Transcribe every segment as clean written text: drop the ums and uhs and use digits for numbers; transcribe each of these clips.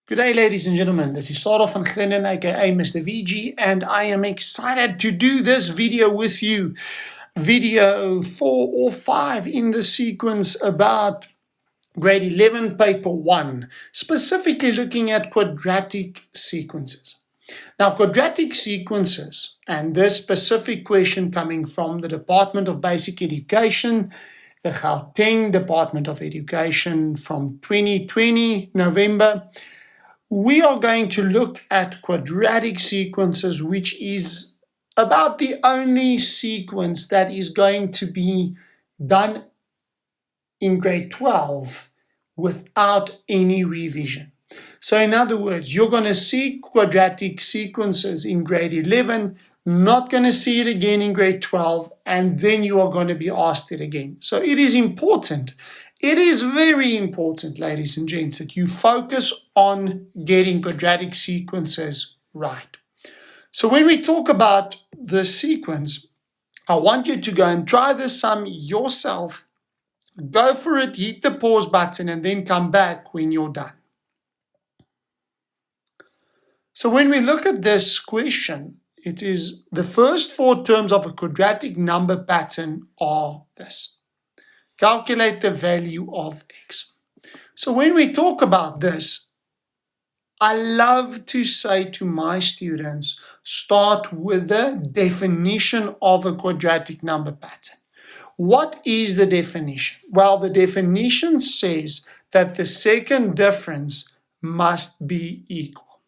Good day, ladies and gentlemen. This is Sarah van Grinnen, aka Mr. VG, and I am excited to do this video with you. Video 4 or 5 in the sequence about grade 11, paper 1, specifically looking at quadratic sequences. Now, quadratic sequences, and this specific question coming from the Department of Basic Education, the Gauteng Department of Education from 2020, November, we are going to look at quadratic sequences, which is about the only sequence that is going to be done in grade 12 without any revision. So in other words, you're going to see quadratic sequences in grade 11, not going to see it again in grade 12, and then you are going to be asked it again. So it is important. It is very important, ladies and gents, that you focus on getting quadratic sequences right. So when we talk about the sequence, I want you to go and try this sum yourself. Go for it, hit the pause button, and then come back when you're done. So when we look at this question, it is the first 4 terms of a quadratic number pattern are this. Calculate the value of x. So when we talk about this, I love to say to my students, start with the definition of a quadratic number pattern. What is the definition? Well, the definition says that the second difference must be equal.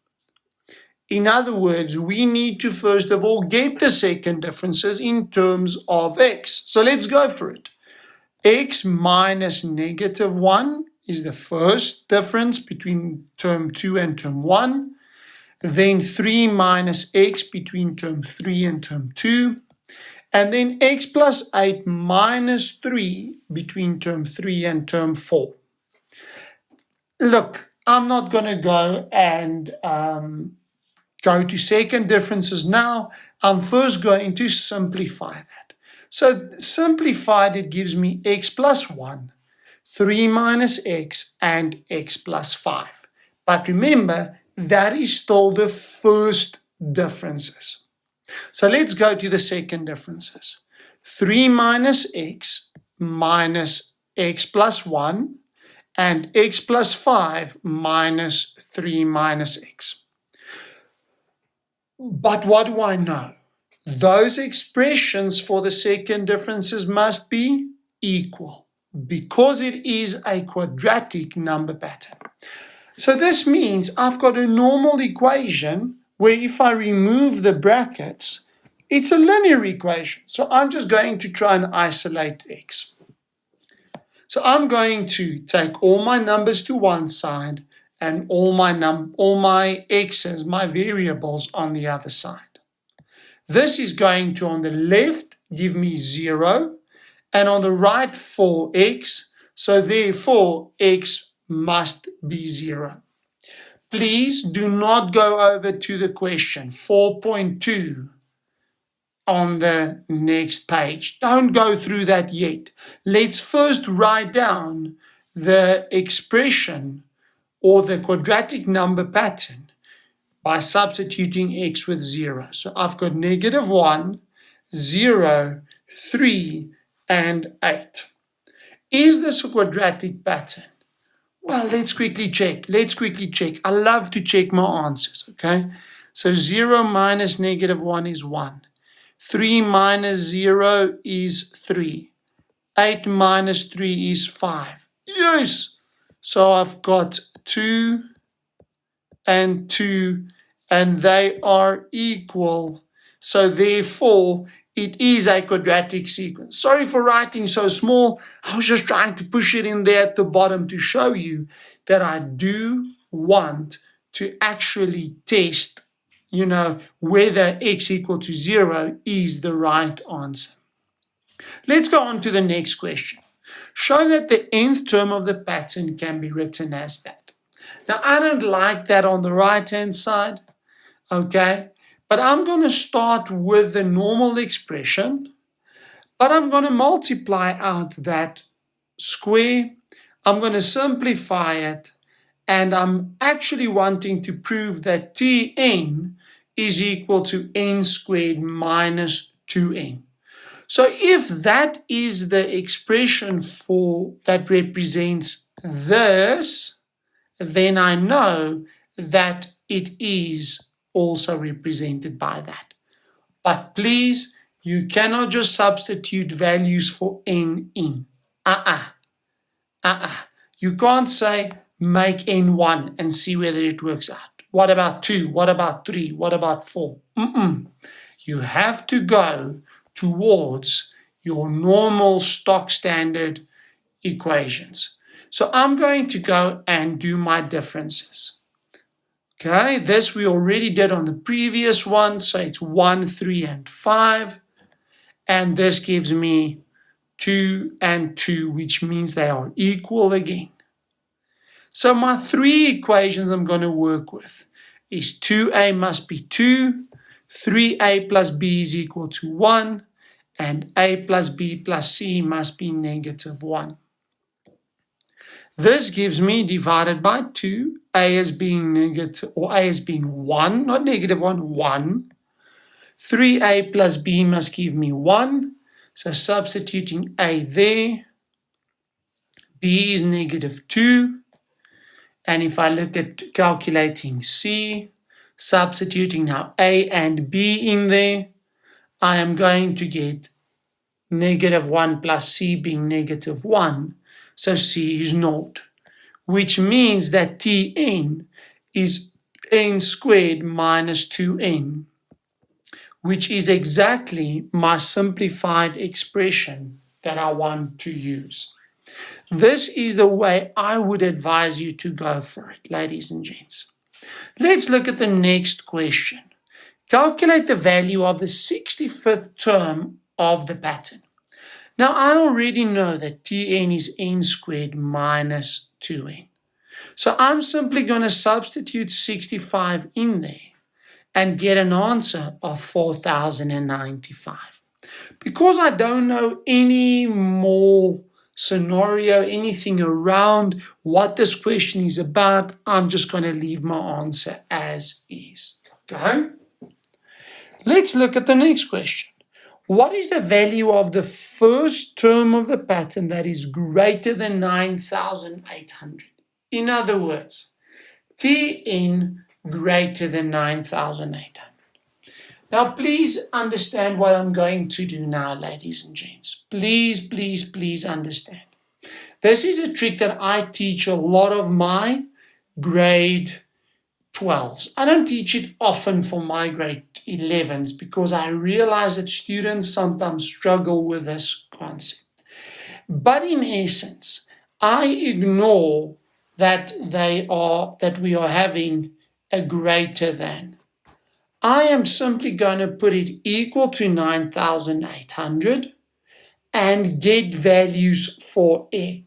In other words, we need to first of all get the second differences in terms of x. So let's go for it. X minus negative 1 is the first difference between term 2 and term 1. Then 3 minus x between term 3 and term 2. And then x plus 8 minus 3 between term 3 and term 4. Look, I'm not going to go and go to second differences now. I'm first going to simplify that. So simplified, it gives me x plus 1, 3 minus x, and x plus 5. But remember, that is still the first differences. So let's go to the second differences. 3 minus x plus 1, and x plus 5 minus 3 minus x. But what do I know? Those expressions for the second differences must be equal because it is a quadratic number pattern. So this means I've got a normal equation where if I remove the brackets, it's a linear equation. So I'm just going to try and isolate x. So I'm going to take all my numbers to one side and all my x's, my variables, on the other side. This is going to, on the left, give me 0, and on the right, 4x. So therefore, x must be 0. Please do not go over to the question 4.2 on the next page. Don't go through that yet. Let's first write down the expression or the quadratic number pattern by substituting x with 0. So I've got negative 1, 0, 3, and 8. Is this a quadratic pattern? Well, let's quickly check. I love to check my answers, okay? So 0 minus negative 1 is 1. 3 minus 0 is 3. 8 minus 3 is 5. Yes! So I've got 2 and 2, and they are equal. So therefore, it is a quadratic sequence. Sorry for writing so small. I was just trying to push it in there at the bottom to show you that I do want to actually test, whether x equal to 0 is the right answer. Let's go on to the next question. Show that the nth term of the pattern can be written as that. Now, I don't like that on the right-hand side, okay? But I'm going to start with the normal expression, but I'm going to multiply out that square. I'm going to simplify it, and I'm actually wanting to prove that Tn is equal to n squared minus 2n. So if that is the expression that represents this, then I know that it is also represented by that. But please, you cannot just substitute values for n in. You can't say make n 1 and see whether it works out. What about 2? What about 3? What about 4? You have to go towards your normal stock standard equations. So I'm going to go and do my differences. Okay, this we already did on the previous one, so it's 1, 3, and 5. And this gives me 2 and 2, which means they are equal again. So my three equations I'm going to work with is 2a must be 2, 3a plus b is equal to 1, and a plus b plus c must be negative 1. This gives me, divided by 2, a as being negative, or a as being 1, not negative 1, 1. 3a plus b must give me 1. So substituting a there, b is negative 2. And if I look at calculating c, substituting now a and b in there, I am going to get negative 1 plus c being negative 1. So c is 0, which means that Tn is n squared minus 2n, which is exactly my simplified expression that I want to use. This is the way I would advise you to go for it, ladies and gents. Let's look at the next question. Calculate the value of the 65th term of the pattern. Now, I already know that Tn is n squared minus 2n. So I'm simply going to substitute 65 in there and get an answer of 4,095. Because I don't know any more scenario, anything around what this question is about, I'm just going to leave my answer as is. Okay? Let's look at the next question. What is the value of the first term of the pattern that is greater than 9,800? In other words, Tn greater than 9,800. Now, please understand what I'm going to do now, ladies and gents. Please, please, please understand. This is a trick that I teach a lot of my grade 12s. I don't teach it often for my grade 11s because I realize that students sometimes struggle with this concept. But in essence, I ignore that we are having a greater than. I am simply going to put it equal to 9,800 and get values for n.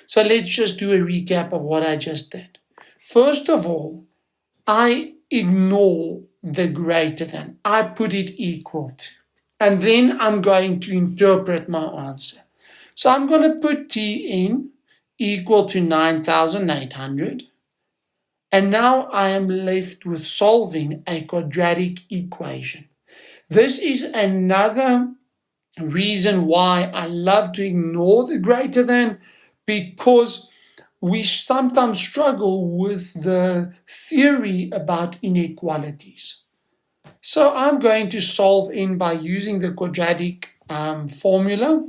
So let's just do a recap of what I just did. First of all, I ignore the greater than. I put it equal to. And then I'm going to interpret my answer. So I'm going to put Tn equal to 9,800. And now I am left with solving a quadratic equation. This is another reason why I love to ignore the greater than, because we sometimes struggle with the theory about inequalities. So I'm going to solve n by using the quadratic formula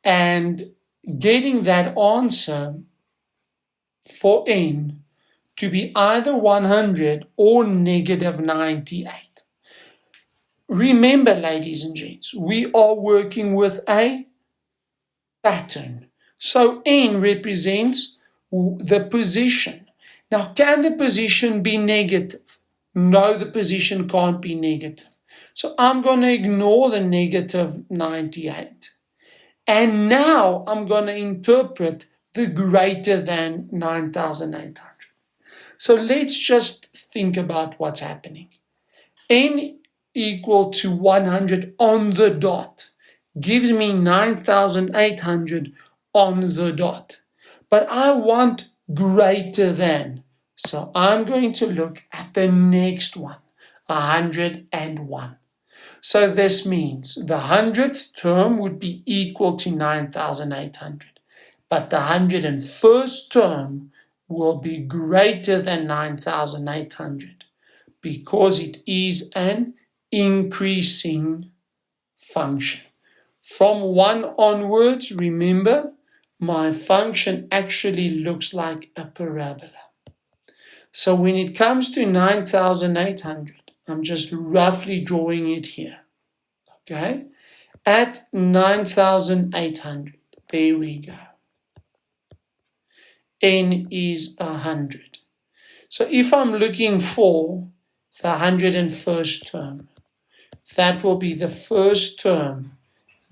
and getting that answer for n to be either 100 or negative 98. Remember, ladies and gents, we are working with a pattern. So n represents the position. Now, can the position be negative? No, the position can't be negative. So I'm going to ignore the negative 98. And now I'm going to interpret the greater than 9,800. So let's just think about what's happening. N equal to 100 on the dot gives me 9,800 on the dot. But I want greater than. So I'm going to look at the next one, 101. So this means the 100th term would be equal to 9,800. But the 101st term will be greater than 9,800 because it is an increasing function. From 1 onwards, remember, my function actually looks like a parabola. So when it comes to 9,800, I'm just roughly drawing it here. Okay? At 9,800, there we go. N is 100. So if I'm looking for the 101st term, that will be the first term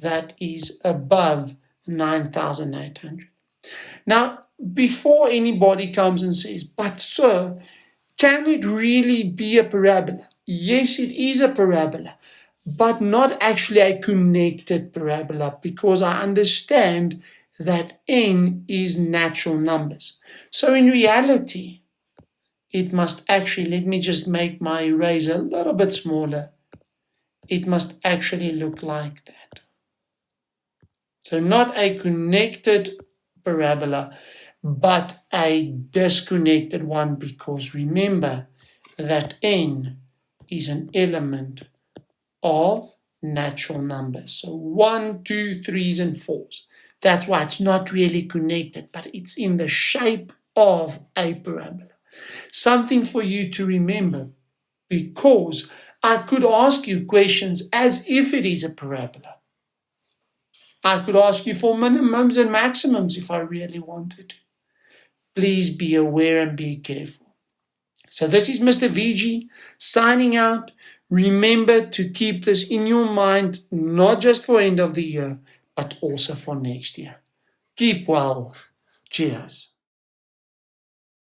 that is above 9,800. Now, before anybody comes and says, but sir, can it really be a parabola? Yes, it is a parabola, but not actually a connected parabola, because I understand that n is natural numbers. So in reality, it must actually, let me just make my eraser a little bit smaller. It must actually look like that. So not a connected parabola, but a disconnected one, because remember that n is an element of natural numbers. So 1, 2, 3s, and 4s. That's why it's not really connected, but it's in the shape of a parabola. Something for you to remember, because I could ask you questions as if it is a parabola. I could ask you for minimums and maximums if I really wanted to. Please be aware and be careful. So this is Mr. VG signing out. Remember to keep this in your mind, not just for end of the year, but also for next year. Keep well. Cheers.